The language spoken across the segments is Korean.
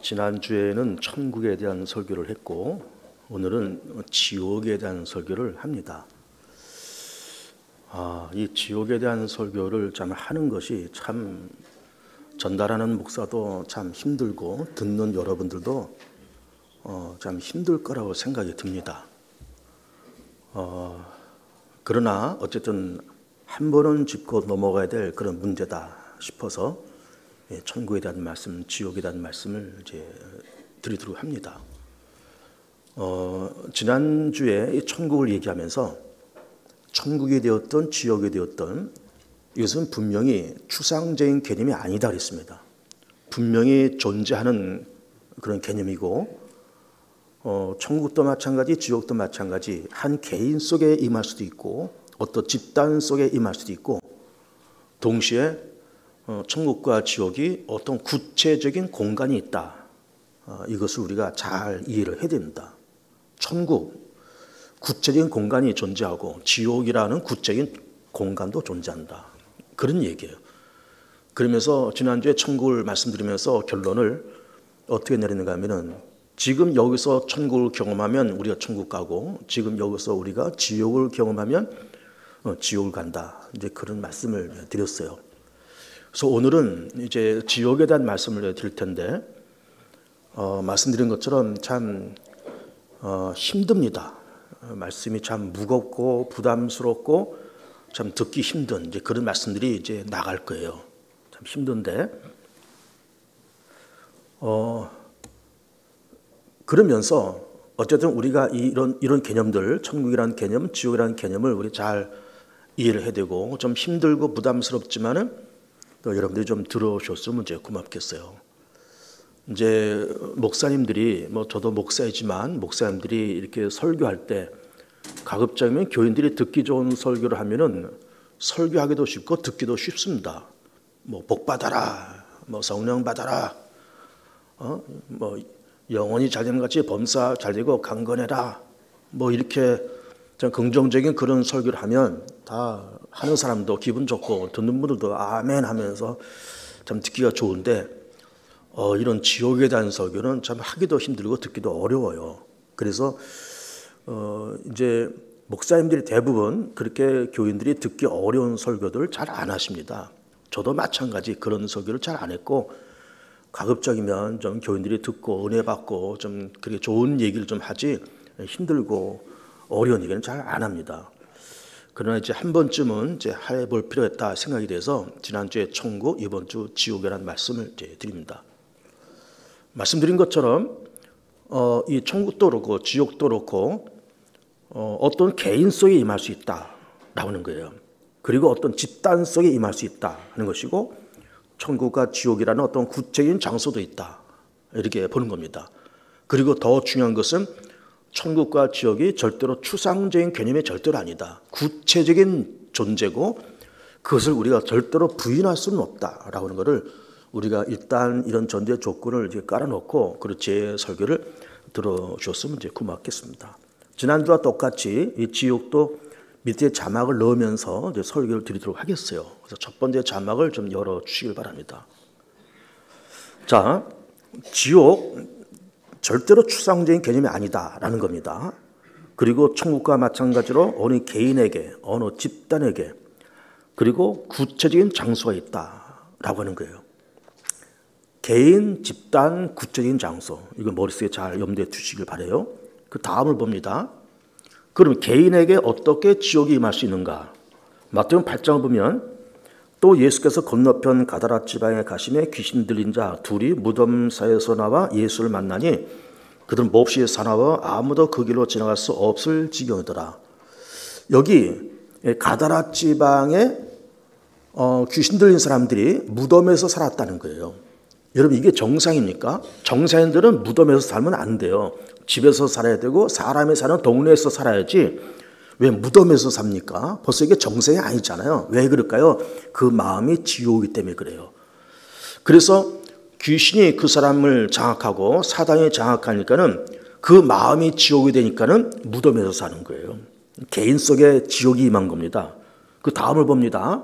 지난주에는 천국에 대한 설교를 했고 오늘은 지옥에 대한 설교를 합니다. 이 지옥에 대한 설교를 참 하는 것이 참 전달하는 목사도 참 힘들고 듣는 여러분들도 참 힘들 거라고 생각이 듭니다. 그러나 어쨌든 한 번은 짚고 넘어가야 될 그런 문제다 싶어서 천국에 대한 말씀, 지옥에 대한 말씀을 이제 드리도록 합니다. 지난주에 천국을 얘기하면서 천국이 되었던 지옥이 되었던 이것은 분명히 추상적인 개념이 아니다 그랬습니다. 분명히 존재하는 그런 개념이고 천국도 마찬가지, 지옥도 마찬가지 한 개인 속에 임할 수도 있고 어떤 집단 속에 임할 수도 있고 동시에 천국과 지옥이 어떤 구체적인 공간이 있다. 이것을 우리가 잘 이해를 해야 됩니다. 천국, 구체적인 공간이 존재하고 지옥이라는 구체적인 공간도 존재한다. 그런 얘기예요. 그러면서 지난주에 천국을 말씀드리면서 결론을 어떻게 내리는가 하면은 지금 여기서 천국을 경험하면 우리가 천국 가고 지금 여기서 우리가 지옥을 경험하면 지옥을 간다. 이제 그런 말씀을 드렸어요. 그래서 오늘은 이제 지옥에 대한 말씀을 드릴 텐데 말씀드린 것처럼 참 힘듭니다. 말씀이 참 무겁고 부담스럽고 참 듣기 힘든 이제 그런 말씀들이 이제 나갈 거예요. 참 힘든데 그러면서 어쨌든 우리가 이런 개념들, 천국이라는 개념, 지옥이라는 개념을 우리 잘 이해를 해야 되고 좀 힘들고 부담스럽지만은 또 여러분들이 좀 들어오셨으면 이제 고맙겠어요. 이제 목사님들이 저도 목사이지만 목사님들이 이렇게 설교할 때 가급적이면 교인들이 듣기 좋은 설교를 하면은 설교하기도 쉽고 듣기도 쉽습니다. 복 받아라, 성령 받아라, 영혼이 잘되는 같이 범사 잘되고 강건해라, 이렇게 좀 긍정적인 그런 설교를 하면 다 하는 사람도 기분 좋고 듣는 분들도 아멘 하면서 참 듣기가 좋은데 이런 지옥에 대한 설교는 참 하기도 힘들고 듣기도 어려워요. 그래서 이제 목사님들이 대부분 그렇게 교인들이 듣기 어려운 설교들 잘 안 하십니다. 저도 마찬가지 그런 설교를 잘 안 했고 가급적이면 좀 교인들이 듣고 은혜 받고 좀 그렇게 좋은 얘기를 좀 하지 힘들고 어려운 얘기는 잘 안 합니다. 그러나 이제 한 번쯤은 이제 해볼 필요가 있다 생각이 돼서 지난주에 천국, 이번 주 지옥이라는 말씀을 이제 드립니다. 말씀드린 것처럼 이 천국도 그렇고 지옥도 그렇고 어떤 개인 속에 임할 수 있다 나오는 거예요. 그리고 어떤 집단 속에 임할 수 있다 하는 것이고 천국과 지옥이라는 어떤 구체적인 장소도 있다 이렇게 보는 겁니다. 그리고 더 중요한 것은 천국과 지옥이 절대로 추상적인 개념이 절대로 아니다. 구체적인 존재고 그것을 우리가 절대로 부인할 수는 없다라고 하는 것을 우리가 일단 이런 전제 조건을 이제 깔아놓고 제 설교를 들어주셨으면 이제 고맙겠습니다. 지난주와 똑같이 이 지옥도 밑에 자막을 넣으면서 이제 설교를 드리도록 하겠어요. 그래서 첫 번째 자막을 좀 열어주시길 바랍니다. 자, 지옥 절대로 추상적인 개념이 아니다라는 겁니다. 그리고 천국과 마찬가지로 어느 개인에게, 어느 집단에게 그리고 구체적인 장소가 있다라고 하는 거예요. 개인, 집단, 구체적인 장소. 이거 머릿속에 잘 염두에 두시길 바라요. 그 다음을 봅니다. 그럼 개인에게 어떻게 지옥이 임할 수 있는가? 마태복음 8장을 보면 또 예수께서 건너편 가다라 지방에 가심에 귀신 들린 자 둘이 무덤 사이에서 나와 예수를 만나니 그들은 몹시 사나워 아무도 그 길로 지나갈 수 없을 지경이더라. 여기 가다라 지방에 귀신 들린 사람들이 무덤에서 살았다는 거예요. 여러분 이게 정상입니까? 정상인들은 무덤에서 살면 안 돼요. 집에서 살아야 되고 사람이 사는 동네에서 살아야지 왜 무덤에서 삽니까? 벌써 이게 정상이 아니잖아요. 왜 그럴까요? 그 마음이 지옥이기 때문에 그래요. 그래서 귀신이 그 사람을 장악하고 사단이 장악하니까는 그 마음이 지옥이 되니까는 무덤에서 사는 거예요. 개인 속에 지옥이 임한 겁니다. 그 다음을 봅니다.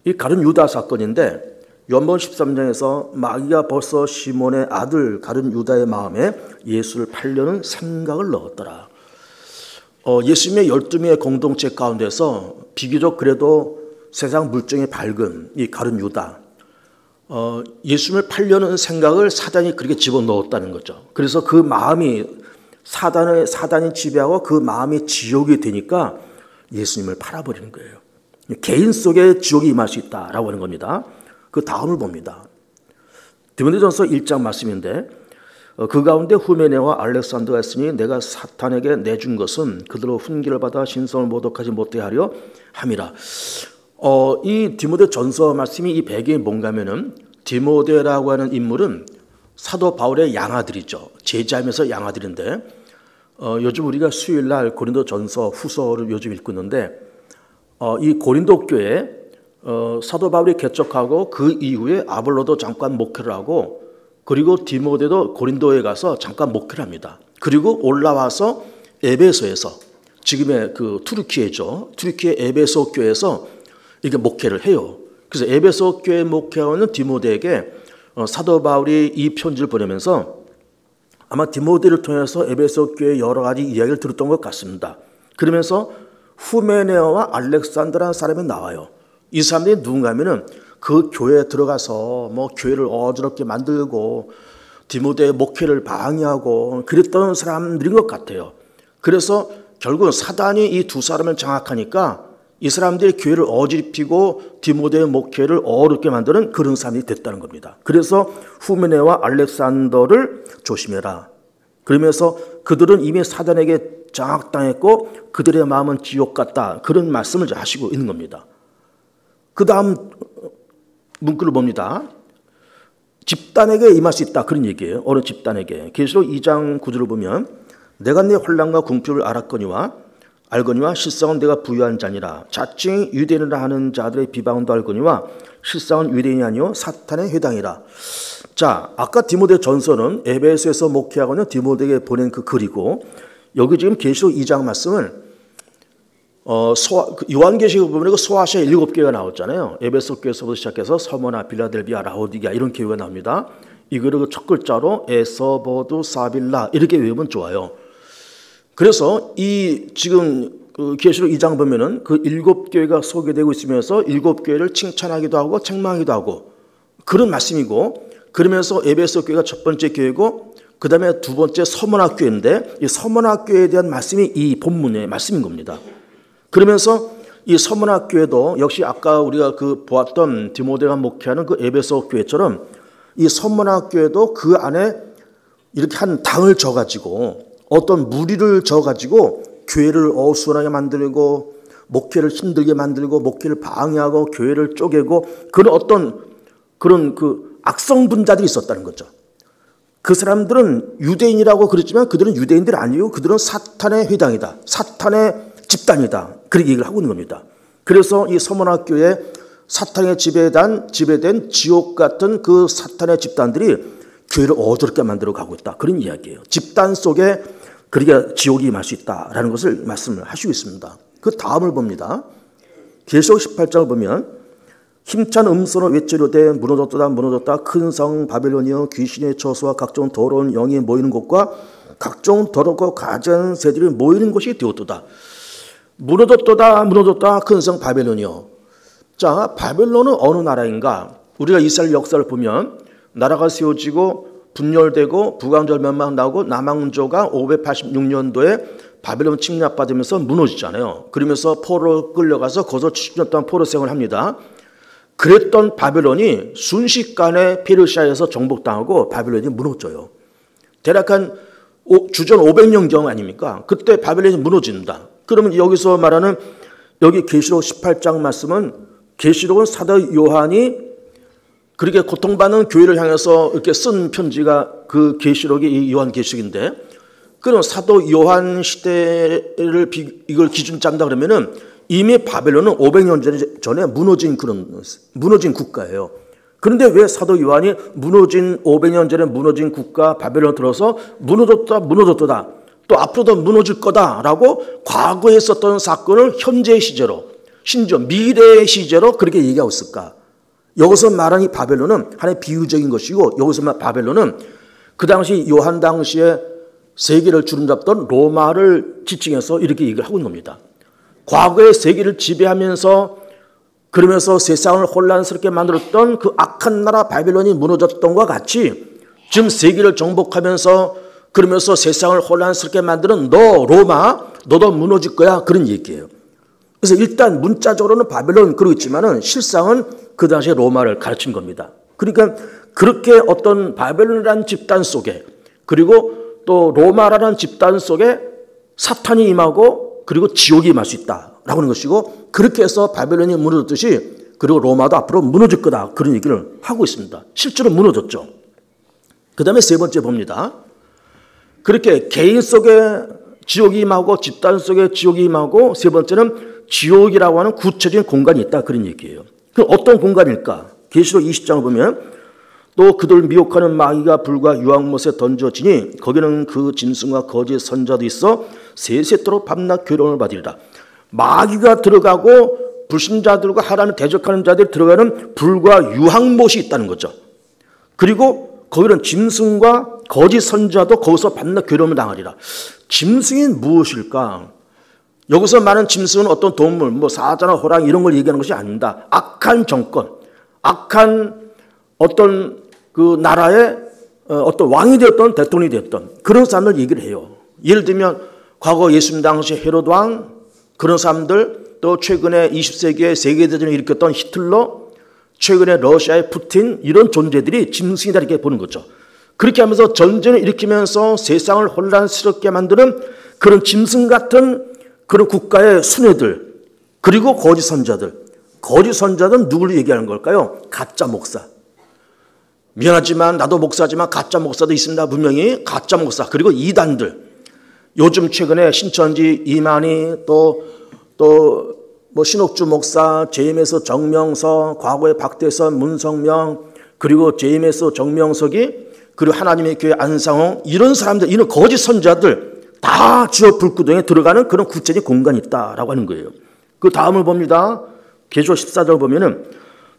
이 가룟 유다 사건인데 요한복음 13장에서 마귀가 벌써 시몬의 아들 가룟 유다의 마음에 예수를 팔려는 생각을 넣었더라. 예수님의 12명의 공동체 가운데서 비교적 그래도 세상 물정이 밝은 이 가룟 유다, 예수님을 팔려는 생각을 사단이 그렇게 집어넣었다는 거죠. 그래서 그 마음이 사단이 지배하고 그 마음이 지옥이 되니까 예수님을 팔아버리는 거예요. 개인 속에 지옥이 임할 수 있다라고 하는 겁니다. 그 다음을 봅니다. 디모데전서 1장 말씀인데, 그 가운데 후메네와 알렉산더가 있으니 내가 사탄에게 내준 것은 그들로 훈계를 받아 신성을 모독하지 못하게 하려 함이라. 이 디모데 전서 말씀이 이 배경이 뭔가 하면은, 디모데라고 하는 인물은 사도 바울의 양아들이죠. 제자이면서 양아들인데, 요즘 우리가 수요일날 고린도 전서 후서를 요즘 읽고 있는데, 이 고린도 교회 사도 바울이 개척하고 그 이후에 아볼로도 잠깐 목회를 하고, 그리고 디모데도 고린도에 가서 잠깐 목회를 합니다. 그리고 올라와서 에베소에서, 지금의 그 투르키예죠. 투르키의 에베소 교회에서 이게 목회를 해요. 그래서 에베소 교회 목회하는 디모데에게 사도 바울이 이 편지를 보내면서 아마 디모데를 통해서 에베소 교회 여러 가지 이야기를 들었던 것 같습니다. 그러면서 후메네어와 알렉산더라는 사람이 나와요. 이 사람들이 누군가 하면은 그 교회에 들어가서 뭐 교회를 어지럽게 만들고 디모데의 목회를 방해하고 그랬던 사람들인 것 같아요. 그래서 결국은 사단이 이 두 사람을 장악하니까 이 사람들이 교회를 어지럽히고 디모데의 목회를 어렵게 만드는 그런 사람이 됐다는 겁니다. 그래서 후메네와 알렉산더를 조심해라. 그러면서 그들은 이미 사단에게 장악당했고 그들의 마음은 지옥 같다. 그런 말씀을 하시고 있는 겁니다. 그 다음 문구를 봅니다. 집단에게 임할 수 있다. 그런 얘기예요. 어느 집단에게. 계시록 2장 9절을 보면 내가 네 환난과 궁핍을 알거니와 실상은 내가 부유한 자니라. 자칭 유대인이라 하는 자들의 비방도 알거니와 실상은 유대인이 아니요 사탄의 회당이라. 자, 아까 디모데 전서는 에베소에서 목회하고 있는 디모데에게 보낸 그 글이고, 여기 지금 계시록 2장 말씀을 요한계시록 보면 소아시아 7교회가 나왔잖아요. 에베소 교회에서부터 시작해서 서머나, 빌라델비아, 라오디게아 이런 교회가 나옵니다. 이거를 첫 글자로 에서보두 사빌라 이렇게 외우면 좋아요. 그래서 이 지금 계시록 2장 보면은 그 7교회가 소개되고 있으면서 7교회를 칭찬하기도 하고 책망하기도 하고 그런 말씀이고, 그러면서 에베소 교회가 첫 번째 교회고 그 다음에 두 번째 서머나 교회인데, 이 서머나 교회에 대한 말씀이 이 본문의 말씀인 겁니다. 그러면서 이 서머나 교회도 역시 아까 우리가 그 보았던 디모데가 목회하는 그 에베소 교회처럼 이 서머나 교회도 그 안에 이렇게 한 당을 져가지고 어떤 무리를 져가지고 교회를 어수선하게 만들고 목회를 힘들게 만들고 목회를 방해하고 교회를 쪼개고 그런 어떤 그런 그 악성 분자들이 있었다는 거죠. 그 사람들은 유대인이라고 그랬지만 그들은 유대인들이 아니고 그들은 사탄의 회당이다. 사탄의 집단이다. 그렇게 얘기를 하고 있는 겁니다. 그래서 이 서머나 교회에 사탄의 지배된 지옥 같은 그 사탄의 집단들이 교회를 어지럽게 만들어 가고 있다. 그런 이야기예요. 집단 속에 그러니까 지옥이 임할 수 있다라는 것을 말씀을 하시고 있습니다. 그 다음을 봅니다. 계시록 18장을 보면 힘찬 음소는 외치려되 무너졌다 큰 성 바벨론이여 귀신의 처소와 각종 더러운 영이 모이는 곳과 각종 더럽고 가증한 새들이 모이는 곳이 되었도다. 무너졌다 큰 성 바벨론이여. 자, 바벨론은 어느 나라인가? 우리가 이스라엘 역사를 보면 나라가 세워지고 분열되고 북왕절면만 나오고 남왕조가 586년도에 바벨론 침략받으면서 무너지잖아요. 그러면서 포로로 끌려가서 거기서 70년 동안 포로 생활을 합니다. 그랬던 바벨론이 순식간에 페르시아에서 정복당하고 바벨론이 무너져요. 대략 한 주전 500년경 아닙니까? 그때 바벨론이 무너집니다. 그러면 여기서 말하는 여기 계시록 18장 말씀은 계시록은 사도 요한이 그렇게 고통받는 교회를 향해서 이렇게 쓴 편지가 그 계시록이 이 요한계시록인데, 그럼 사도 요한 시대를 이걸 기준 짠다 그러면은 이미 바벨론은 500년 전에 무너진 국가예요. 그런데 왜 사도 요한이 500년 전에 무너진 국가 바벨론 들어서 무너졌다 또 앞으로도 무너질 거다라고 과거에 있었던 사건을 현재 시제로 심지어 미래의 시제로 그렇게 얘기하고 있을까? 여기서 말하는 이 바벨론은 하나의 비유적인 것이고, 여기서 말하는 바벨론은 그 당시 요한 당시에 세계를 주름잡던 로마를 지칭해서 이렇게 얘기를 하고 있는 겁니다. 과거에 세계를 지배하면서 그러면서 세상을 혼란스럽게 만들었던 그 악한 나라 바벨론이 무너졌던 것과 같이 지금 세계를 정복하면서 그러면서 세상을 혼란스럽게 만드는 너 로마, 너도 무너질 거야, 그런 얘기예요. 그래서 일단 문자적으로는 바벨론 그러고 있지만은 실상은 그 당시에 로마를 가르친 겁니다. 그러니까 그렇게 어떤 바벨론이라는 집단 속에, 그리고 또 로마라는 집단 속에 사탄이 임하고 그리고 지옥이 임할 수 있다라고 하는 것이고, 그렇게 해서 바벨론이 무너졌듯이 그리고 로마도 앞으로 무너질 거다, 그런 얘기를 하고 있습니다. 실제로 무너졌죠. 그 다음에 세 번째 봅니다. 그렇게 개인 속에 지옥이 임하고 집단 속에 지옥이 임하고, 세 번째는 지옥이라고 하는 구체적인 공간이 있다, 그런 얘기예요. 그럼 어떤 공간일까? 계시록 20장을 보면 또 그들 미혹하는 마귀가 불과 유황못에 던져지니 거기는 그 짐승과 거짓 선자도 있어 세세토록 밤낮 괴로움을 받으리라. 마귀가 들어가고 불신자들과 하나님을 대적하는 자들이 들어가는 불과 유황못이 있다는 거죠. 그리고 거기는 짐승과 거짓 선자도 거기서 밤낮 괴로움을 당하리라. 짐승이 무엇일까? 여기서 말하는 짐승은 어떤 동물, 뭐 사자나 호랑이 이런 걸 얘기하는 것이 아닙니다. 악한 정권, 악한 어떤 그 나라의 어떤 왕이 되었던 대통령이 되었던 그런 사람들 얘기를 해요. 예를 들면 과거 예수님 당시 헤롯 왕, 그런 사람들, 또 최근에 20세기에 세계대전을 일으켰던 히틀러, 최근에 러시아의 푸틴, 이런 존재들이 짐승이다 이렇게 보는 거죠. 그렇게 하면서 전쟁을 일으키면서 세상을 혼란스럽게 만드는 그런 짐승 같은 그런 국가의 수뇌들, 그리고 거짓 선자들. 거짓 선자들은 누구를 얘기하는 걸까요? 가짜 목사. 미안하지만 나도 목사지만 가짜 목사도 있습니다. 분명히 가짜 목사. 그리고 이단들. 요즘 최근에 신천지 이만희, 또 뭐 신옥주 목사, JMS 정명석, 과거의 박대선, 문성명, 그리고 JMS 정명석이, 그리고 하나님의 교회 안상홍, 이런 사람들, 이런 거짓 선자들 다 지옥 불구덩이에 들어가는 그런 구체적인 공간이 있다라고 하는 거예요. 그 다음을 봅니다. 계시록 14절 보면은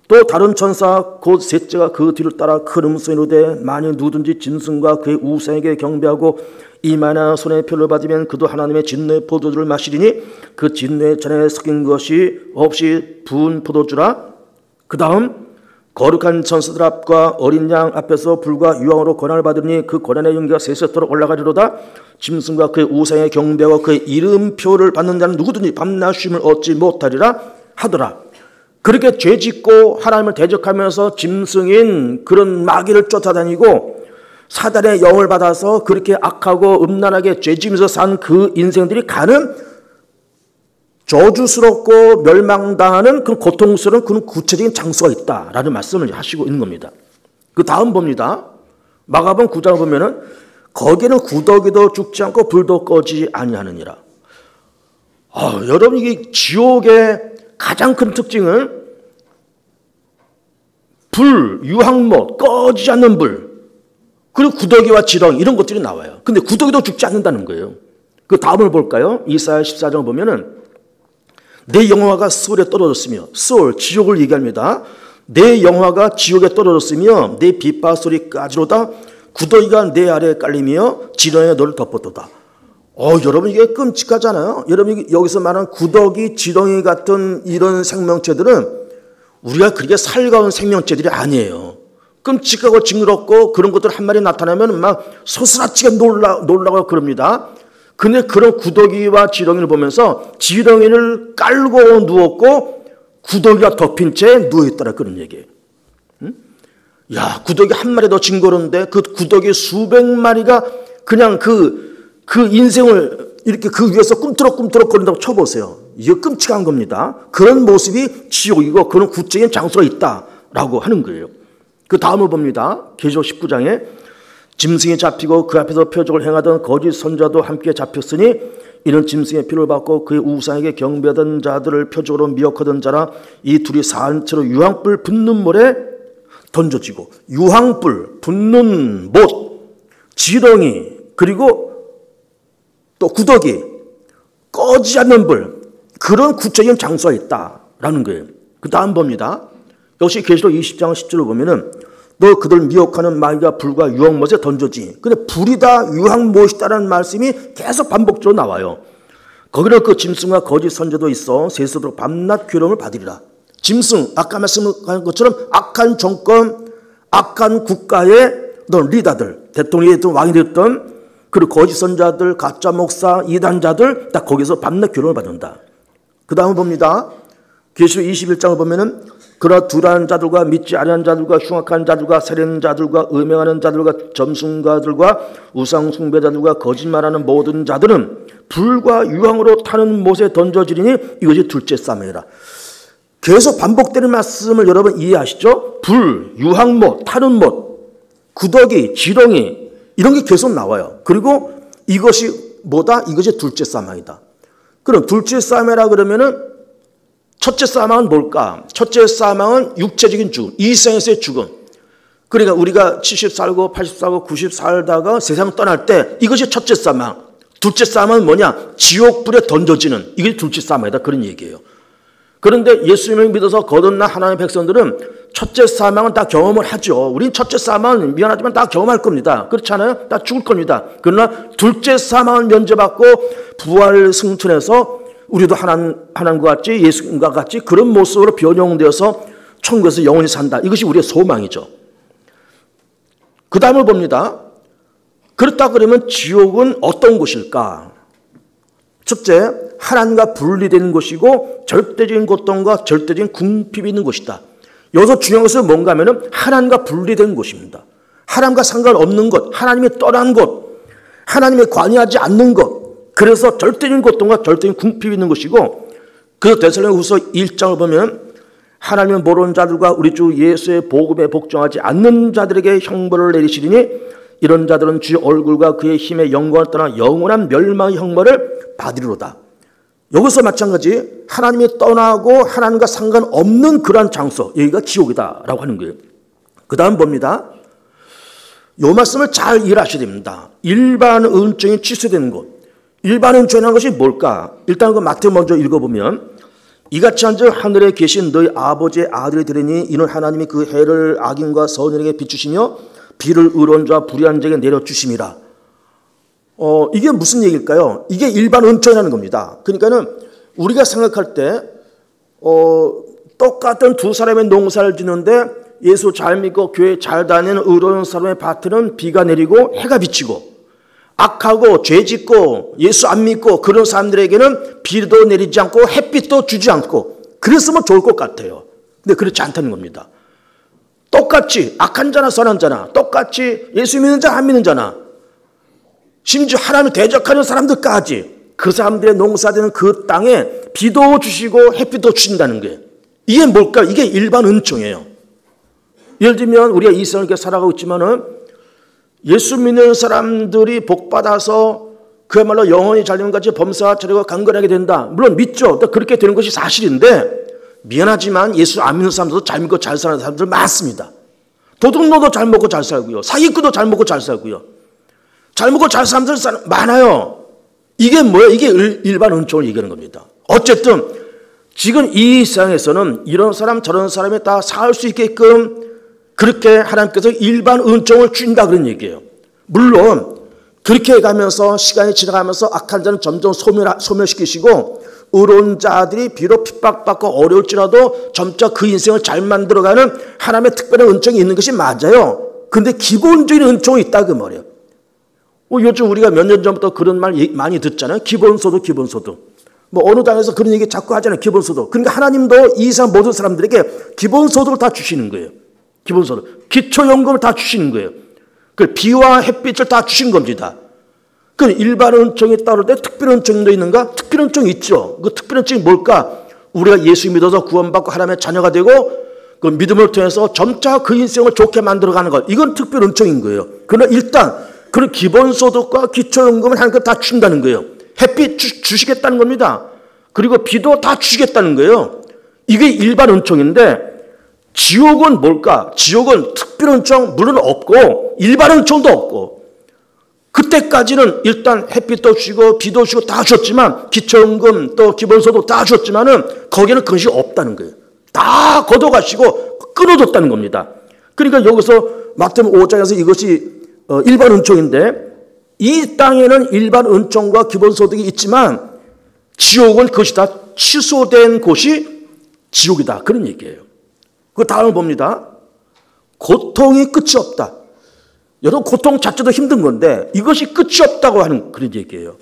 또 다른 천사 곧 셋째가 그 뒤를 따라 큰 음성이 이르되 만일 누구든지 짐승과 그의 우상에게 경배하고 이마나 손에 표를 받으면 그도 하나님의 진노의 포도주를 마시리니 그 진노의 잔에 섞인 것이 없이 부은 포도주라. 그 다음 거룩한 천사들 앞과 어린 양 앞에서 불과 유황으로 고난을 받으니 그 고난의 연기가 세세토록 올라가리로다. 짐승과 그의 우상에 경배하고 그의 이름표를 받는 자는 누구든지 밤낮 쉼을 얻지 못하리라 하더라. 그렇게 죄짓고 하나님을 대적하면서 짐승인 그런 마귀를 쫓아다니고 사단의 영을 받아서 그렇게 악하고 음란하게 죄지면서 산 그 인생들이 가는 저주스럽고 멸망당하는 그 고통스러운 그런 구체적인 장소가 있다라는 말씀을 하시고 있는 겁니다. 그 다음 봅니다. 마가복음 9장을 보면은 거기는 구더기도 죽지 않고 불도 꺼지지 아니하느니라. 여러분, 이게 지옥의 가장 큰 특징은 불, 유황못, 꺼지지 않는 불, 그리고 구더기와 지렁이 이런 것들이 나와요. 근데 구더기도 죽지 않는다는 거예요. 그 다음을 볼까요? 이사야 14장을 보면은 내 영화가 수월에 떨어졌으며, 수월, 지옥을 얘기합니다. 내 영화가 지옥에 떨어졌으며 내 빗바소리 까지로다. 구더기가 내 아래에 깔리며 지렁이가 너를 덮었도다. 여러분, 이게 끔찍하잖아요. 여러분, 여기서 말하는 구더기, 지렁이 같은 이런 생명체들은 우리가 그렇게 살가운 생명체들이 아니에요. 끔찍하고 징그럽고 그런 것들 한 마리 나타나면 막 소스라치게 놀라고 그럽니다. 근데 그런 구더기와 지렁이를 보면서 지렁이를 깔고 누웠고 구더기가 덮인 채 누워있더라, 그런 얘기예요. 야, 구더기 한 마리 더 징그러운데 그 구더기 수백 마리가 그냥 그 인생을 이렇게 그 위에서 꿈틀럭꿈틀럭 거린다고 쳐보세요. 이게 끔찍한 겁니다. 그런 모습이 지옥이고 그런 구체적인 장소가 있다라고 하는 거예요. 그 다음을 봅니다. 계시록 19장에 짐승이 잡히고 그 앞에서 표적을 행하던 거짓 선자도 함께 잡혔으니 이는 짐승의 피를 받고 그의 우상에게 경배하던 자들을 표적으로 미혹하던 자라. 이 둘이 산채로 유황불 붙는 물에 던져지고, 유황불, 붙는 못, 지렁이, 그리고 또 구더기, 꺼지지 않는 불, 그런 구체적인 장소가 있다라는 거예요. 그 다음 봅니다. 역시 계시록 20장 10절을 보면은 너 그들 미혹하는 마귀가 불과 유황못에 던져지. 근데 불이다 유황못이다라는 말씀이 계속 반복적으로 나와요. 거기는 그 짐승과 거짓 선지자도 있어 세세토록 밤낮 괴로움을 받으리라. 짐승, 아까 말씀한 것처럼 악한 정권, 악한 국가의 리더들, 대통령이 됐든 왕이 됐든 그리고 거짓 선지자들, 가짜 목사, 이단자들 다 거기서 밤낮 괴로움을 받는다. 그 다음을 봅니다. 계시록 21장을 보면은 그러나 둔한 자들과 믿지 아니한 자들과 흉악한 자들과 살인자들과 음행하는 자들과 점순가들과 우상 숭배자들과 거짓말하는 모든 자들은 불과 유황으로 타는 못에 던져지리니 이것이 둘째 싸움이라. 계속 반복되는 말씀을 여러분 이해하시죠? 불, 유황못, 타는 못, 구더기, 지렁이 이런 게 계속 나와요. 그리고 이것이 뭐다? 이것이 둘째 싸움이다. 그럼 둘째 싸움이라 그러면은 첫째 사망은 뭘까? 첫째 사망은 육체적인 죽음, 이 세상에서의 죽음. 그러니까 우리가 70 살고 80 살고 90 살다가 세상 떠날 때 이것이 첫째 사망. 둘째 사망은 뭐냐? 지옥불에 던져지는, 이게 둘째 사망이다, 그런 얘기예요. 그런데 예수님을 믿어서 거듭난 하나님의 백성들은 첫째 사망은 다 경험을 하죠. 우린 첫째 사망은 미안하지만 다 경험할 겁니다. 그렇지 않아요? 다 죽을 겁니다. 그러나 둘째 사망을 면제받고 부활 승천해서 우리도 하나님과 같이 예수님과 같이 그런 모습으로 변형되어서 천국에서 영원히 산다. 이것이 우리의 소망이죠. 그 다음을 봅니다. 그렇다 그러면 지옥은 어떤 곳일까? 첫째, 하나님과 분리되는 곳이고 절대적인 고통과 절대적인 궁핍이 있는 곳이다. 여기서 중요한 것은 뭔가 하면은 하나님과 분리된 곳입니다. 하나님과 상관없는 곳, 하나님이 떠난 곳, 하나님에 관여하지 않는 곳. 그래서 절대적인 고통과 절대적인 궁핍이 있는 것이고, 그래서 데살로니가후서 1장을 보면 하나님은 모르는 자들과 우리 주 예수의 복음에 복종하지 않는 자들에게 형벌을 내리시리니 이런 자들은 주의 얼굴과 그의 힘의 영광을 떠나 영원한 멸망의 형벌을 받으리로다. 여기서 마찬가지 하나님이 떠나고 하나님과 상관없는 그러한 장소, 여기가 지옥이다라고 하는 거예요. 그 다음 봅니다. 이 말씀을 잘 이해하셔야 됩니다. 일반 은총이 취소되는 곳. 일반 은총이라는 것이 뭘까? 일단 그 마태오 먼저 읽어보면 이같이 한즉 하늘에 계신 너희 아버지의 아들이 되리니 이는 하나님이 그 해를 악인과 선인에게 비추시며 비를 의로운 자와 불의한 자에게 내려주심이라. 이게 무슨 얘기일까요? 이게 일반 은총이라는 겁니다. 그러니까는 우리가 생각할 때 똑같은 두 사람의 농사를 짓는데 예수 잘 믿고 교회 잘 다니는 의로운 사람의 밭에는 비가 내리고 해가 비치고, 악하고 죄짓고 예수 안 믿고 그런 사람들에게는 비도 내리지 않고 햇빛도 주지 않고 그랬으면 좋을 것 같아요. 근데 그렇지 않다는 겁니다. 똑같이 악한 자나 선한 자나, 똑같이 예수 믿는 자 안 믿는 자나, 심지어 하나님을 대적하는 사람들까지 그 사람들의 농사되는 그 땅에 비도 주시고 햇빛도 주신다는 거예요. 이게 뭘까? 이게 일반 은총이에요. 예를 들면 우리가 이 세상을 이렇게 살아가고 있지만은 예수 믿는 사람들이 복받아서 그야말로 영원히 잘됨같이 범사와 차리고 강건하게 된다. 물론 믿죠. 그렇게 되는 것이 사실인데 미안하지만 예수 안 믿는 사람들도 잘 믿고 잘 사는 사람들 많습니다. 도둑놈도 잘 먹고 잘 살고요. 사기꾼도 잘 먹고 잘 살고요. 잘 먹고 잘 사는 사람들 많아요. 이게 뭐예요? 이게 일반 은총을 얘기하는 겁니다. 어쨌든 지금 이 세상에서는 이런 사람 저런 사람이 다 살 수 있게끔 그렇게 하나님께서 일반 은총을 주신다 그런 얘기예요. 물론 그렇게 가면서 시간이 지나가면서 악한 자는 점점 소멸시키시고 의로운 자들이 비록 핍박받고 어려울지라도 점차 그 인생을 잘 만들어가는 하나님의 특별한 은총이 있는 것이 맞아요. 그런데 기본적인 은총이 있다 그 말이에요. 요즘 우리가 몇 년 전부터 그런 말 많이 듣잖아요. 기본소득, 기본소득. 어느 당에서 그런 얘기 자꾸 하잖아요. 기본소득. 그러니까 하나님도 이 세상 모든 사람들에게 기본소득을 다 주시는 거예요. 기본소득. 기초연금을 다 주시는 거예요. 그 비와 햇빛을 다 주신 겁니다. 그 일반 은총이 따를 때 특별 은총도 있는가? 특별 은총이 있죠. 그 특별 은총이 뭘까? 우리가 예수 믿어서 구원받고 하나님의 자녀가 되고 그 믿음을 통해서 점차 그 인생을 좋게 만들어가는 것. 이건 특별 은총인 거예요. 그러나 일단 그런 기본소득과 기초연금을 하나님께서 다 주신다는 거예요. 햇빛 주시겠다는 겁니다. 그리고 비도 다 주시겠다는 거예요. 이게 일반 은총인데 지옥은 뭘까? 지옥은 특별 은총 물론 없고 일반 은총도 없고 그때까지는 일단 햇빛도 주시고 비도 주시고 다 주었지만 기초연금 또 기본소득 다 주었지만은 거기에는 그것이 없다는 거예요. 다 걷어가시고 끊어졌다는 겁니다. 그러니까 여기서 마태복음 5장에서 이것이 일반 은총인데 이 땅에는 일반 은총과 기본소득이 있지만 지옥은 그것이 다 취소된 곳이 지옥이다. 그런 얘기예요. 그 다음을 봅니다. 고통이 끝이 없다. 여러분 고통 자체도 힘든 건데 이것이 끝이 없다고 하는 그런 얘기예요.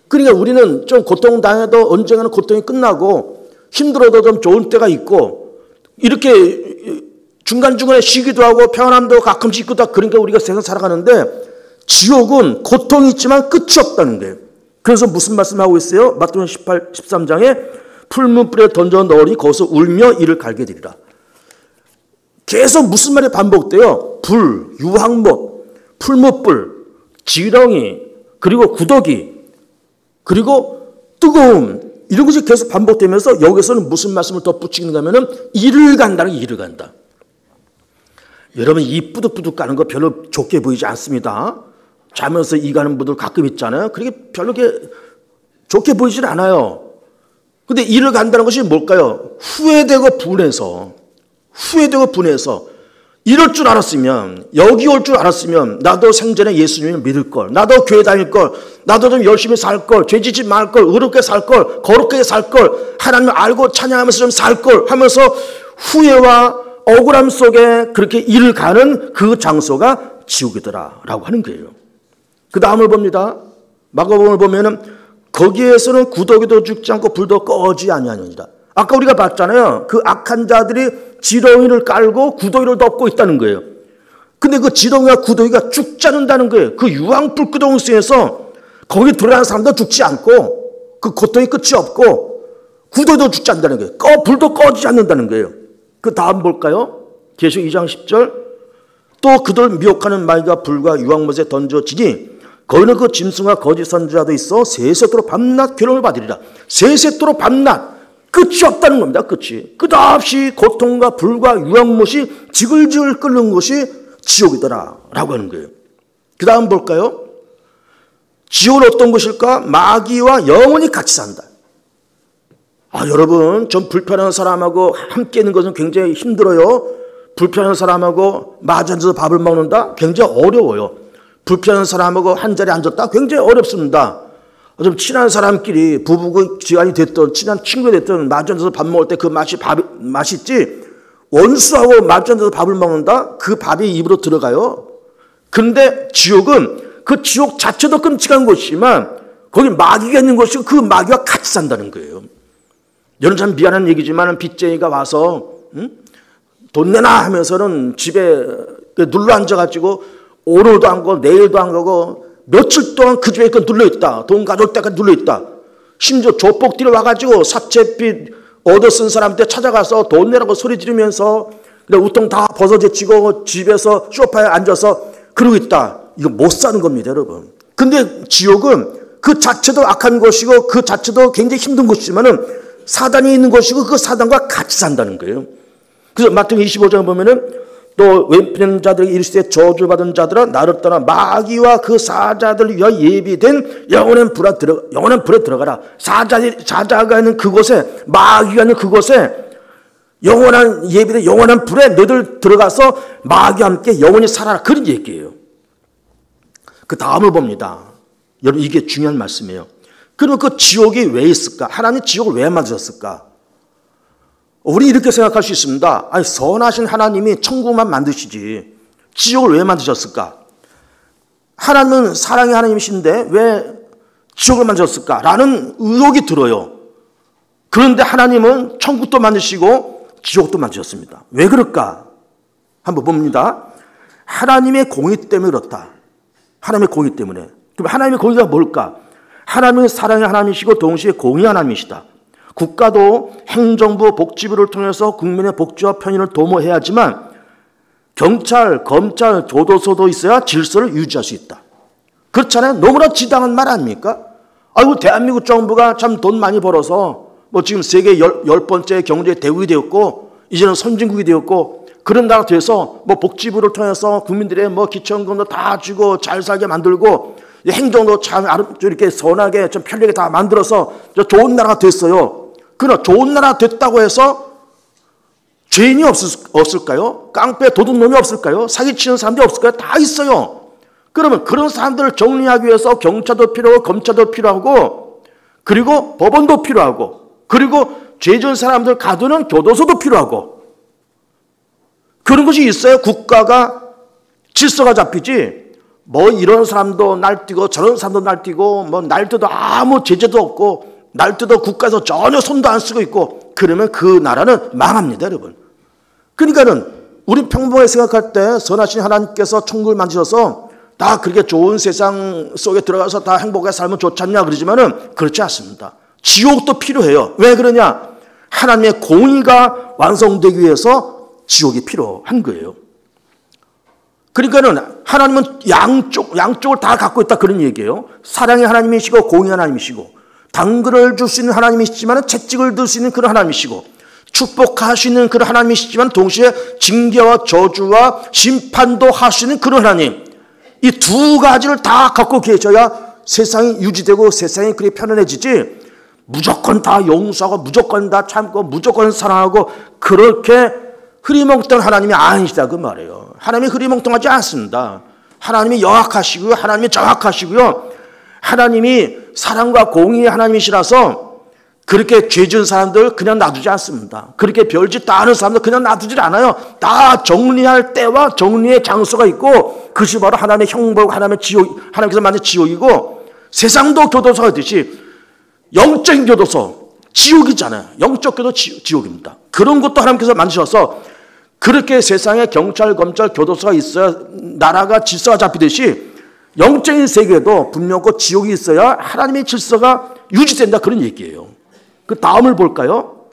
그러니까 우리는 좀 고통당해도 언젠가는 고통이 끝나고 힘들어도 좀 좋은 때가 있고 이렇게 중간중간에 쉬기도 하고 평안함도 가끔씩 있고 다 그러니까 우리가 세상 살아가는데 지옥은 고통이 있지만 끝이 없다는 거예요. 그래서 무슨 말씀하고 있어요? 마태복음 13장에 풀무불에 던져 넣으니 거기서 울며 이를 갈게 되리라. 계속 무슨 말이 반복돼요? 불, 유황못, 풀무불, 지렁이, 그리고 구더기, 그리고 뜨거움 이런 것이 계속 반복되면서 여기서는 무슨 말씀을 덧붙이는가 하면은 이를 간다는 게 이를 간다. 여러분 이 뿌득뿌득 가는 거 별로 좋게 보이지 않습니다. 자면서 이 가는 분들 가끔 있잖아요. 그렇게 별로 좋게 보이질 않아요. 근데 이를 간다는 것이 뭘까요? 후회되고 분해서 이럴 줄 알았으면 여기 올 줄 알았으면 나도 생전에 예수님을 믿을 걸, 나도 교회 다닐 걸, 나도 좀 열심히 살 걸, 죄 짓지 말 걸, 의롭게 살 걸, 거룩하게 살 걸, 하나님을 알고 찬양하면서 좀 살 걸 하면서 후회와 억울함 속에 그렇게 이를 가는 그 장소가 지옥이더라라고 하는 거예요. 그 다음을 봅니다. 마가복음을 보면은 거기에서는 구더기도 죽지 않고 불도 꺼지 아니하느니라. 아까 우리가 봤잖아요. 그 악한 자들이 지렁이를 깔고 구더기를 덮고 있다는 거예요. 근데 그 지렁이와 구더기가 죽지 않는다는 거예요. 그 유황불 구덩이 속에서 거기 들어가는 사람도 죽지 않고 그 고통이 끝이 없고 구더기도 죽지 않는다는 거예요. 불도 꺼지지 않는다는 거예요. 그 다음 볼까요? 계시록 2장 10절 또 그들 미혹하는 마귀가 불과 유황못에 던져지니 거기는 그 짐승과 거짓 선지자도 있어 세세토록 밤낮 괴로움을 받으리라. 세세토록 밤낮 끝이 없다는 겁니다. 끝이. 끝없이 고통과 불과 유황못이 지글지글 끓는 것이 지옥이더라 라고 하는 거예요. 그 다음 볼까요? 지옥은 어떤 것일까? 마귀와 영원히 같이 산다. 여러분 좀 불편한 사람하고 함께 있는 것은 굉장히 힘들어요. 불편한 사람하고 마주 앉아서 밥을 먹는다? 굉장히 어려워요. 불편한 사람하고 한 자리에 앉았다? 굉장히 어렵습니다. 좀 친한 사람끼리 부부가 지간이 됐든 친한 친구가 됐든 마주 앉아서 밥 먹을 때 그 맛이 맛있지 원수하고 마주 앉아서 밥을 먹는다? 그 밥이 입으로 들어가요. 근데 지옥은 그 지옥 자체도 끔찍한 곳이지만 거기 마귀가 있는 곳이고 그 마귀와 같이 산다는 거예요. 여러분 참 미안한 얘기지만 빚쟁이가 와서 돈 내놔 하면서는 집에 눌러 앉아가지고 오늘도 안 가고 내일도 안 가고 며칠 동안 그 집에 눌러있다. 돈 가져올 때까지 눌러있다. 심지어 조폭들이 와가지고 사채빚 얻어 쓴 사람한테 찾아가서 돈 내라고 소리 지르면서 우통 다 벗어제치고 집에서 소파에 앉아서 그러고 있다. 이거 못 사는 겁니다, 여러분. 근데 지옥은 그 자체도 악한 것이고 그 자체도 굉장히 힘든 것이지만은 사단이 있는 것이고 그 사단과 같이 산다는 거예요. 그래서 마태복음 25장에 보면은 또 왼편 자들에게 이르시되 저주받은 자들아 나를 떠나 마귀와 그 사자들을 위하여 예비된 영원한 불에 들어가라. 사자가 있는 그곳에 마귀가 있는 그곳에 영원한 예비된 영원한 불에 너희들 들어가서 마귀와 함께 영원히 살아라. 그런 얘기예요. 그 다음을 봅니다. 여러분 이게 중요한 말씀이에요. 그러면 그 지옥이 왜 있을까? 하나님 지옥을 왜 만드셨을까? 우리 이렇게 생각할 수 있습니다. 아니 선하신 하나님이 천국만 만드시지 지옥을 왜 만드셨을까? 하나님은 사랑의 하나님이신데 왜 지옥을 만드셨을까? 라는 의혹이 들어요. 그런데 하나님은 천국도 만드시고 지옥도 만드셨습니다. 왜 그럴까? 한번 봅니다. 하나님의 공의 때문에 그렇다. 하나님의 공의 때문에. 그럼 하나님의 공의가 뭘까? 하나님은 사랑의 하나님이시고 동시에 공의 하나님이시다. 국가도 행정부, 복지부를 통해서 국민의 복지와 편의를 도모해야 하지만 경찰, 검찰, 교도소도 있어야 질서를 유지할 수 있다. 그렇잖아요. 너무나 지당한 말 아닙니까? 아이고 대한민국 정부가 참 돈 많이 벌어서 뭐 지금 세계 10번째 경제 대국이 되었고 이제는 선진국이 되었고 그런 나라가 돼서 뭐 복지부를 통해서 국민들의 뭐 기초연금도 다 주고 잘 살게 만들고 행정도 참 이렇게 선하게 좀 편리하게 다 만들어서 좋은 나라가 됐어요. 그러나 좋은 나라가 됐다고 해서 죄인이 없을까요? 깡패 도둑놈이 없을까요? 사기치는 사람들이 없을까요? 다 있어요. 그러면 그런 사람들을 정리하기 위해서 경찰도 필요하고 검찰도 필요하고 그리고 법원도 필요하고 그리고 죄 지은 사람들 가두는 교도소도 필요하고 그런 것이 있어야 국가가 질서가 잡히지. 뭐 이런 사람도 날뛰고 저런 사람도 날뛰고 뭐 날뛰도 아무 제재도 없고 날뛰도 국가에서 전혀 손도 안 쓰고 있고 그러면 그 나라는 망합니다, 여러분. 그러니까는 우리 평범하게 생각할 때 선하신 하나님께서 천국을 만드셔서 다 그렇게 좋은 세상 속에 들어가서 다 행복하게 살면 좋지 않냐 그러지만은 그렇지 않습니다. 지옥도 필요해요. 왜 그러냐? 하나님의 공의가 완성되기 위해서 지옥이 필요한 거예요. 그러니까는 하나님은 양쪽을 다 갖고 있다 그런 얘기예요. 사랑의 하나님이시고 공의 하나님이시고 당근을 줄 수 있는 하나님이시지만 채찍을 들 수 있는 그런 하나님이시고 축복하시는 그런 하나님이시지만 동시에 징계와 저주와 심판도 하시는 그런 하나님. 이 두 가지를 다 갖고 계셔야 세상이 유지되고 세상이 그렇게 편안해지지 무조건 다 용서하고 무조건 다 참고 무조건 사랑하고 그렇게 흐리멍텅한 하나님이 아니시다 그 말이에요. 하나님이 흐리멍텅하지 않습니다. 하나님이 영악하시고요. 하나님이 정확하시고요. 하나님이 사랑과 공의의 하나님이시라서 그렇게 죄 지은 사람들 그냥 놔두지 않습니다. 그렇게 별짓 다 하는 사람들 그냥 놔두질 않아요. 다 정리할 때와 정리의 장소가 있고 그것이 바로 하나님의 형벌, 하나님의 지옥, 하나님께서 만든 지옥이고 세상도 교도소가 있듯이 영적인 교도소, 지옥이잖아요. 영적 교도 지옥입니다. 그런 것도 하나님께서 만드셔서 그렇게 세상에 경찰, 검찰, 교도소가 있어야 나라가 질서가 잡히듯이 영적인 세계에도 분명히 지옥이 있어야 하나님의 질서가 유지된다 그런 얘기예요. 그 다음을 볼까요?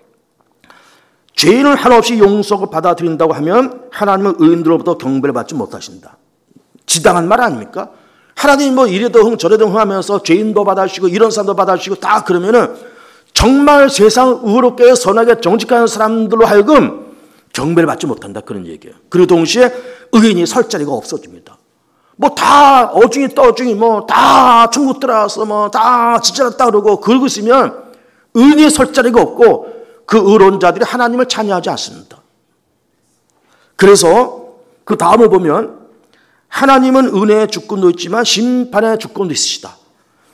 죄인을 한없이 용서를 받아들인다고 하면 하나님은 의인들로부터 경배를 받지 못하신다. 지당한 말 아닙니까? 하나님이 뭐 이래도 흥 저래도 흥 하면서 죄인도 받아주시고 이런 사람도 받아주시고 다 그러면은 정말 세상 의롭게 선하게 정직한 사람들로 하여금 경배를 받지 못한다 그런 얘기예요. 그리고 동시에 의인이 설 자리가 없어집니다. 뭐 다 어중이 떠중이 뭐 다 천국 들어가서 뭐 다 지지났다 그러고 그러고 있으면 의인이 설 자리가 없고 그 의로운 자들이 하나님을 찬양하지 않습니다. 그래서 그 다음을 보면 하나님은 은혜의 주권도 있지만 심판의 주권도 있으시다.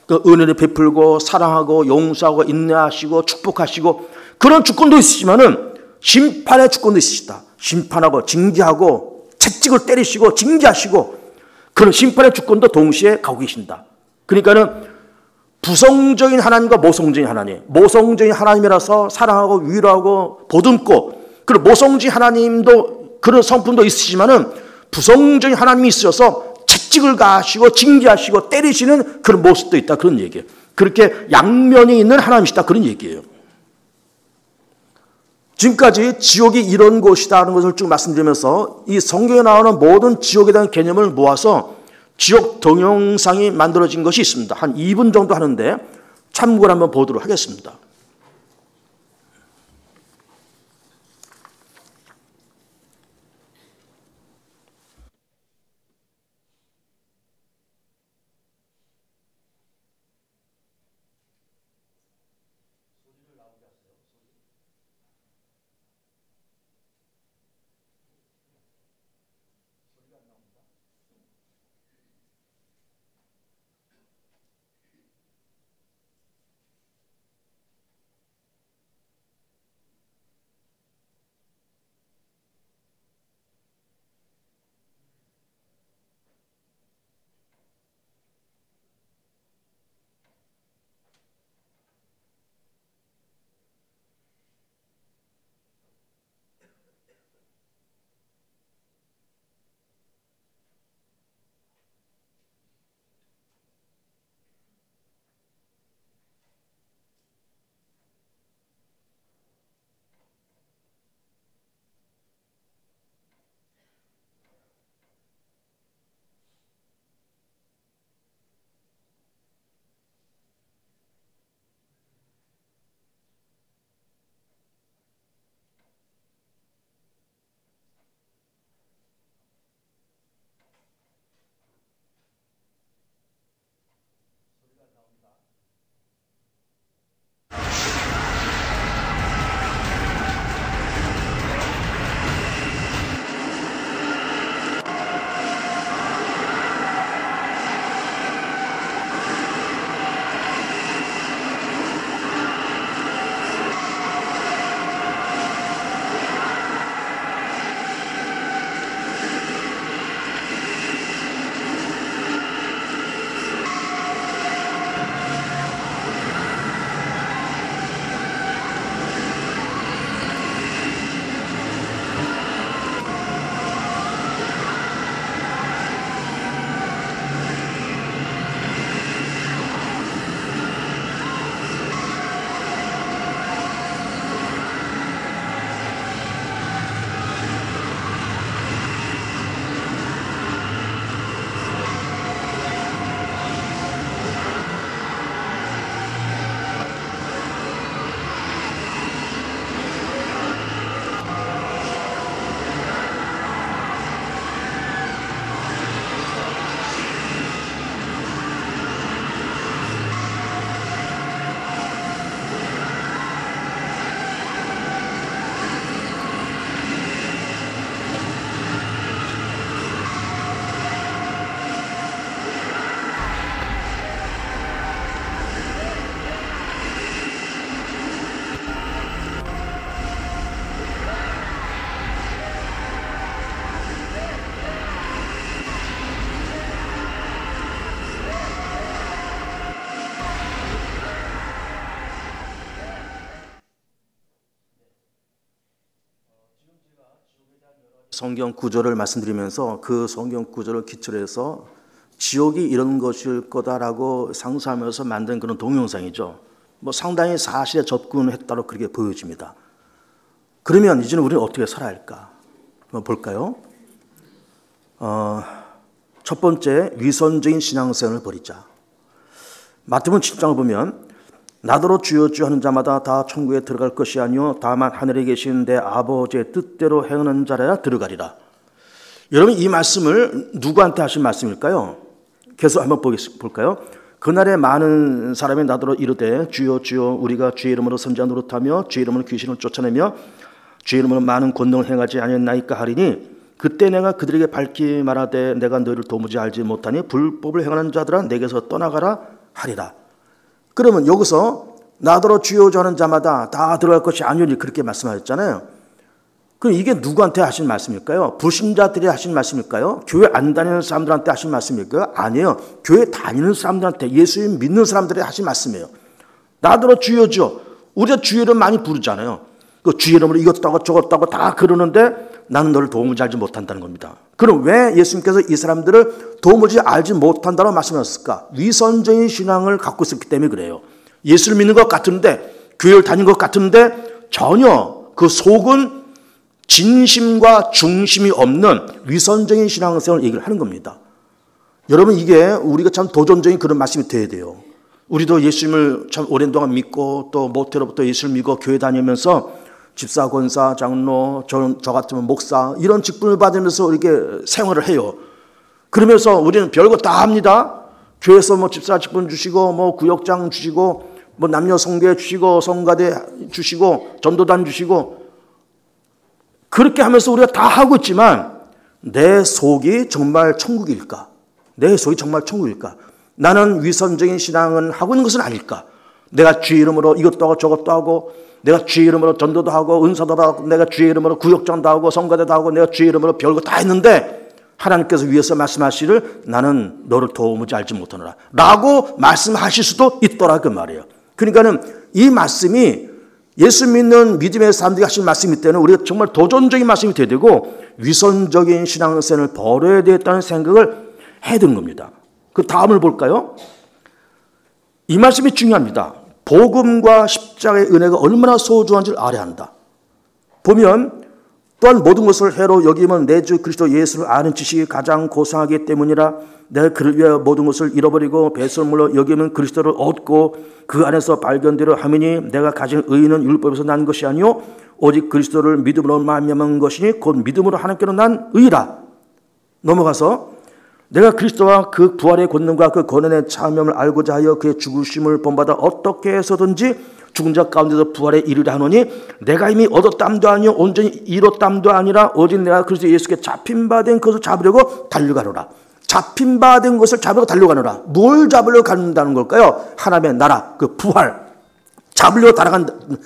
그 은혜를 베풀고 사랑하고 용서하고 인내하시고 축복하시고 그런 주권도 있으시지만은 심판의 주권도 있으시다. 심판하고 징계하고 채찍을 때리시고 징계하시고 그런 심판의 주권도 동시에 가고 계신다. 그러니까는 부성적인 하나님과 모성적인 하나님, 모성적인 하나님이라서 사랑하고 위로하고 보듬고 그리고 모성적인 하나님도 그런 성품도 있으시지만은 부성적인 하나님이 있어서 채찍을 가하시고 징계하시고 때리시는 그런 모습도 있다 그런 얘기예요. 그렇게 양면이 있는 하나님이시다 그런 얘기예요. 지금까지 지옥이 이런 곳이다 하는 것을 쭉 말씀드리면서 이 성경에 나오는 모든 지옥에 대한 개념을 모아서 지옥 동영상이 만들어진 것이 있습니다. 한 2분 정도 하는데 참고를 한번 보도록 하겠습니다. 성경 구절을 말씀드리면서 그 성경 구절을 기초로 해서 지옥이 이런 것일 거다라고 상상하면서 만든 그런 동영상이죠. 뭐 상당히 사실에 접근했다고 그렇게 보여집니다. 그러면 이제는 우리는 어떻게 살아야 할까? 한번 볼까요? 첫 번째, 위선적인 신앙생활을 버리자. 마태복음 10장을 보면 나더러 주여 주여 하는 자마다 다 천국에 들어갈 것이 아니요 다만 하늘에 계신 내 아버지의 뜻대로 행하는 자라야 들어가리라. 여러분, 이 말씀을 누구한테 하신 말씀일까요? 계속 한번 볼까요? 그날에 많은 사람이 나더러 이르되 주여 주여 우리가 주의 이름으로 선지자 노릇하며 주의 이름으로 귀신을 쫓아내며 주의 이름으로 많은 권능을 행하지 아니었나이까 하리니 그때 내가 그들에게 밝히 말하되 내가 너희를 도무지 알지 못하니 불법을 행하는 자들아 내게서 떠나가라 하리라. 그러면 여기서 나더러 주여 주여 하는 자마다 다 들어갈 것이 아니오니 그렇게 말씀하셨잖아요. 그럼 이게 누구한테 하신 말씀일까요? 불신자들이 하신 말씀일까요? 교회 안 다니는 사람들한테 하신 말씀일까요? 아니에요. 교회 다니는 사람들한테, 예수님 믿는 사람들이 하신 말씀이에요. 나더러 주여 주여. 우리가 주의 이름 많이 부르잖아요. 그 주의 이름으로 이것도 하고 저것도 하고 다 그러는데 나는 너를 도무지 알지 못한다는 겁니다. 그럼 왜 예수님께서 이 사람들을 도무지 알지 못한다고 말씀하셨을까? 위선적인 신앙을 갖고 있었기 때문에 그래요. 예수를 믿는 것 같은데, 교회를 다니는 것 같은데 전혀 그 속은 진심과 중심이 없는 위선적인 신앙생활을 얘기를 하는 겁니다. 여러분, 이게 우리가 참 도전적인 그런 말씀이 돼야 돼요. 우리도 예수님을 참 오랜 동안 믿고 또 모태로부터 예수를 믿고 교회 다니면서 집사, 권사, 장로, 저 같으면 목사 이런 직분을 받으면서 이렇게 생활을 해요. 그러면서 우리는 별거 다 합니다. 교회에서 뭐 집사 직분 주시고 뭐 구역장 주시고 뭐 남녀 성교회 주시고 성가대 주시고 전도단 주시고 그렇게 하면서 우리가 다 하고 있지만 내 속이 정말 천국일까? 내 속이 정말 천국일까? 나는 위선적인 신앙을 하고 있는 것은 아닐까? 내가 주의 이름으로 이것도 하고 저것도 하고 내가 주의 이름으로 전도도 하고 은사도 하고 내가 주의 이름으로 구역장도 하고 성가대도 하고 내가 주의 이름으로 별거 다 했는데 하나님께서 위에서 말씀하시를 나는 너를 도무지 알지 못하노라 라고 말씀하실 수도 있더라 그 말이에요. 그러니까는 이 말씀이 예수 믿는 믿음의 사람들이 하신 말씀일 때는 우리가 정말 도전적인 말씀이 돼야 되고 위선적인 신앙생활을 버려야 되겠다는 생각을 해야 되는 겁니다. 그 다음을 볼까요? 이 말씀이 중요합니다. 복음과 십자가의 은혜가 얼마나 소중한지를 알아야 한다. 보면 또한 모든 것을 해로 여기면 내 주 그리스도 예수를 아는 지식이 가장 고상하기 때문이라 내가 그를 위하여 모든 것을 잃어버리고 배설물로 여기면 그리스도를 얻고 그 안에서 발견되려 하미니 내가 가진 의는 율법에서 난 것이 아니요 오직 그리스도를 믿음으로 말미암은 것이니 곧 믿음으로 하나님께로 난 의라. 넘어가서 내가 그리스도와 그 부활의 권능과 그 권한의 참여를 알고자 하여 그의 죽으심을 본받아 어떻게 해서든지 죽은 자 가운데서 부활에 이르려 하노니 내가 이미 얻었담도 아니요 온전히 이뤘담도 아니라 오직 내가 그리스도 예수께 잡힌 바 된 것을 잡으려고 달려가노라. 잡힌 바 된 것을 잡으려고 달려가노라. 뭘 잡으려고 간다는 걸까요? 하나님의 나라, 그 부활 잡으려고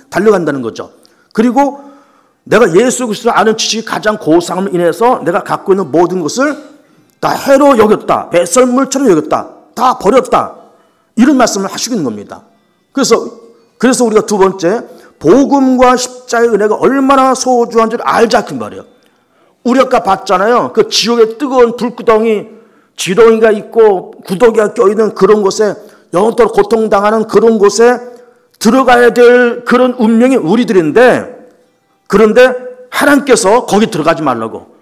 달려간다는 거죠. 그리고 내가 예수 그리스도를 아는 지식이 가장 고상함을 인해서 내가 갖고 있는 모든 것을 다 해로 여겼다. 배설물처럼 여겼다. 다 버렸다. 이런 말씀을 하시고 있는 겁니다. 그래서 우리가 두 번째, 복음과 십자가의 은혜가 얼마나 소중한지를 알자 그 말이에요. 우리가 아까 봤잖아요. 그 지옥의 뜨거운 불구덩이, 지렁이가 있고 구더기가 껴있는 그런 곳에 영원토록 고통당하는 그런 곳에 들어가야 될 그런 운명이 우리들인데 그런데 하나님께서 거기 들어가지 말라고.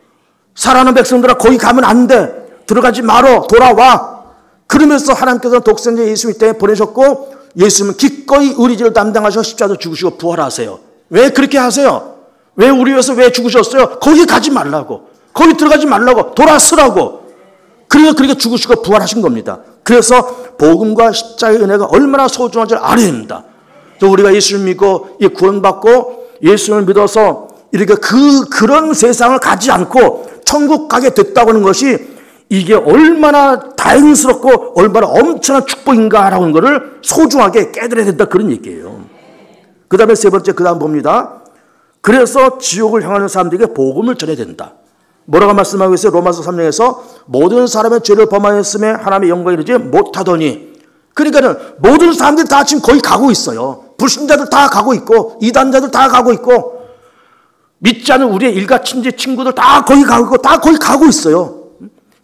살아가는 백성들아 거기 가면 안 돼. 들어가지 말어. 돌아와. 그러면서 하나님께서 독생자 예수 이 땅에 보내셨고 예수님은 기꺼이 우리 죄를 담당하셔서 십자가에서 죽으시고 부활하세요. 왜 그렇게 하세요? 왜 우리 위해서 왜 죽으셨어요? 거기 가지 말라고. 거기 들어가지 말라고. 돌아서라고. 그래서 그렇게 죽으시고 부활하신 겁니다. 그래서 복음과 십자가의 은혜가 얼마나 소중한지를 알아야 됩니다. 우리가 예수를 믿고 구원받고 예수를 믿어서 이렇게 그런 세상을 가지 않고 천국 가게 됐다고 하는 것이 이게 얼마나 다행스럽고 얼마나 엄청난 축복인가라고 하는 것을 소중하게 깨달아야 된다 그런 얘기예요. 그 다음에 세 번째 그 다음 봅니다. 그래서 지옥을 향하는 사람들에게 복음을 전해야 된다. 뭐라고 말씀하고 있어요? 로마서 3장에서 모든 사람의 죄를 범하였음에 하나님의 영광에 이르지 못하더니 그러니까는 모든 사람들이 다 지금 거기 가고 있어요. 불신자들 다 가고 있고 이단자들 다 가고 있고 믿지 않는 우리의 일가 친지 친구들 다 거기 가고 있어요.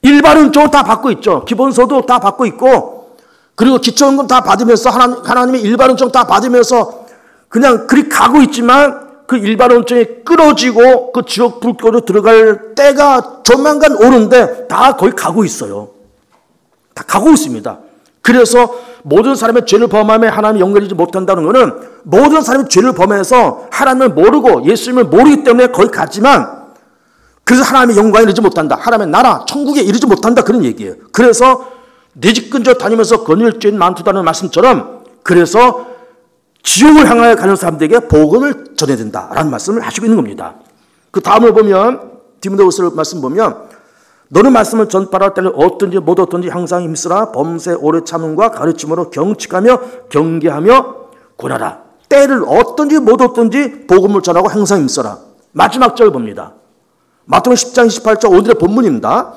일반은 좀 다 받고 있죠. 기본소도 다 받고 있고, 그리고 기초연금 다 받으면서 하나님의 일반은총 다 받으면서 그냥 그리 가고 있지만, 그 일반원증이 끊어지고 그 지옥 불꽃으로 들어갈 때가 조만간 오는데 다 거기 가고 있어요. 다 가고 있습니다. 그래서 모든 사람의 죄를 범하며 하나님이 연결하지 못한다는 것은 모든 사람이 죄를 범해서 하나님을 모르고 예수님을 모르기 때문에 거기 갔지만, 그래서 하나님의 영광에 이르지 못한다. 하나님의 나라, 천국에 이르지 못한다. 그런 얘기예요. 그래서 내 집 근처 다니면서 거닐 죄인 많다는 말씀처럼, 그래서 지옥을 향하여 가는 사람들에게 복음을 전해야 된다라는 말씀을 하시고 있는 겁니다. 그 다음을 보면, 디모데후서 말씀 보면, 너는 말씀을 전파할 때는 어떤지 못 어떤지 항상 힘쓰라. 범세 오래 참음과 가르침으로 경칙하며 경계하며 권하라. 때를 어떤지 못 어떤지 복음을 전하고 항상 힘써라. 마지막 절 봅니다. 마태복음 10장 28절 오늘의 본문입니다.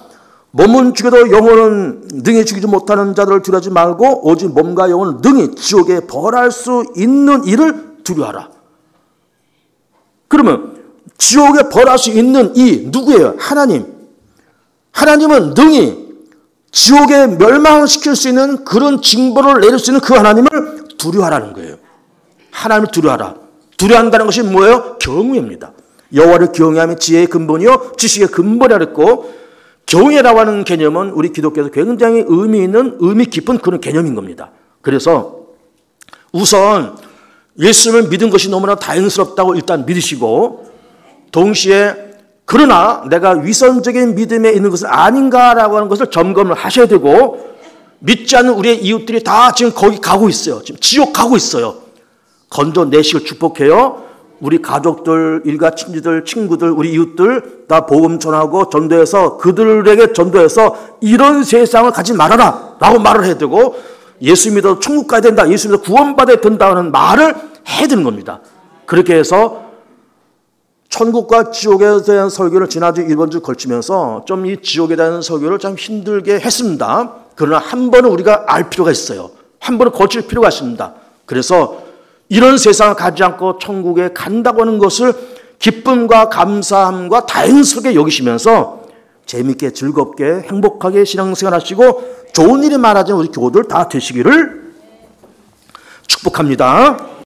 몸은 죽여도 영혼은 능히 죽이지 못하는 자들을 두려워하지 말고 오직 몸과 영혼을 능히 지옥에 벌할 수 있는 일을 두려워하라. 그러면 지옥에 벌할 수 있는 이 누구예요? 하나님. 하나님은 능히 지옥에 멸망시킬 수 있는 그런 징벌을 내릴 수 있는 그 하나님을 두려워하라는 거예요. 하나님을 두려워하라. 두려워한다는 것이 뭐예요? 경외입니다. 여호와를 경외함이 지혜의 근본이요 지식의 근본이라 그랬고, 경외라고 하는 개념은 우리 기독교에서 굉장히 의미 깊은 그런 개념인 겁니다. 그래서 우선 예수님을 믿은 것이 너무나 다행스럽다고 일단 믿으시고, 동시에 그러나 내가 위선적인 믿음에 있는 것은 아닌가라고 하는 것을 점검을 하셔야 되고, 믿지 않는 우리의 이웃들이 다 지금 거기 가고 있어요. 지금 지옥 가고 있어요. 건져내시길 축복해요. 우리 가족들, 일가 친지들, 친구들, 우리 이웃들 다 복음 전하고 전도해서 그들에게 전도해서 이런 세상을 가지 말아라 라고 말을 해야 되고, 예수 믿어 천국 가야 된다, 예수 믿어 구원받아야 된다는 말을 해야 되는 겁니다. 그렇게 해서 천국과 지옥에 대한 설교를 지난주 이번 주 걸치면서 좀 이 지옥에 대한 설교를 좀 힘들게 했습니다. 그러나 한 번은 우리가 알 필요가 있어요. 한 번은 거칠 필요가 있습니다. 그래서 이런 세상을 가지 않고 천국에 간다고 하는 것을 기쁨과 감사함과 다행스럽게 여기시면서 재미있게 즐겁게 행복하게 신앙생활 하시고 좋은 일이 많아지는 우리 교우들 다 되시기를 축복합니다.